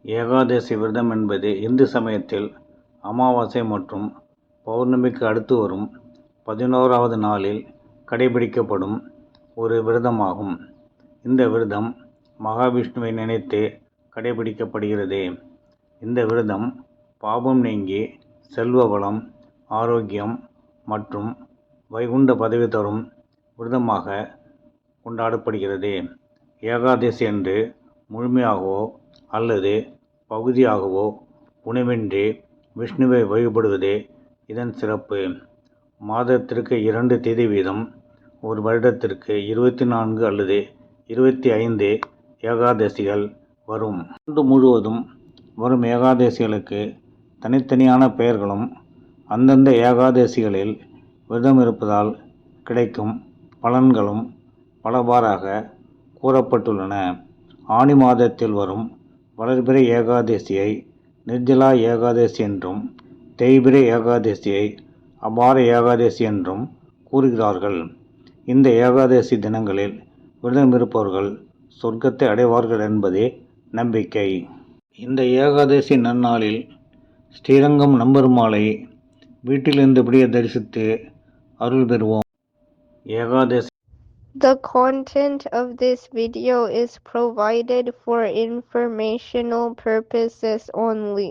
ஏகாதசி விரதம் என்பது இந்து சமயத்தில் அமாவாசை மற்றும் பௌர்ணமிக்கு அடுத்து வரும் 11வது நாளில் கடைபிடிக்கப்படும் ஒரு விரதமாகும். இந்த விரதம் மகாவிஷ்ணுவை நினைத்து கடைபிடிக்கப்படுகிறது. இந்த விரதம் பாபம் நீங்கி செல்வ வளம், ஆரோக்கியம் மற்றும் வைகுண்ட பதவி தரும் விரதமாக கொண்டாடப்படுகிறது. ஏகாதசி அன்று முழுமையாகவோ அல்லது பகுதியாகவோ உணவின்றி விஷ்ணுவை வழிபடுவதே இதன் சிறப்பு. மாதத்திற்கு 2 திதி வீதம், ஒரு வருடத்திற்கு 24 அல்லது 25 ஏகாதசிகள் வரும். ஆண்டு முழுவதும் வரும் ஏகாதசிகளுக்கு தனித்தனியான பெயர்களும் அந்தந்த ஏகாதசிகளில் விரதம் இருப்பதால் கிடைக்கும் பலன்களும் பலவாறாக கூறப்பட்டுள்ளன. ஆனி மாதத்தில் வரும் வளர்பிறை ஏகாதசியை நிர்ஜலா ஏகாதசி என்றும், தேய்பிறை ஏகாதசியை அபார ஏகாதசி என்றும் கூறுகிறார்கள். இந்த ஏகாதசி தினங்களில் விரதம் இருப்பவர்கள் சொர்க்கத்தை அடைவார்கள் என்பதே நம்பிக்கை. இந்த ஏகாதசி நன்னாளில் ஸ்ரீரங்கம் நம்பெருமாளை வீட்டிலிருந்தபடியே தரிசித்து அருள் பெறுவோம். Ekadashi. The content of this video is provided for informational purposes only.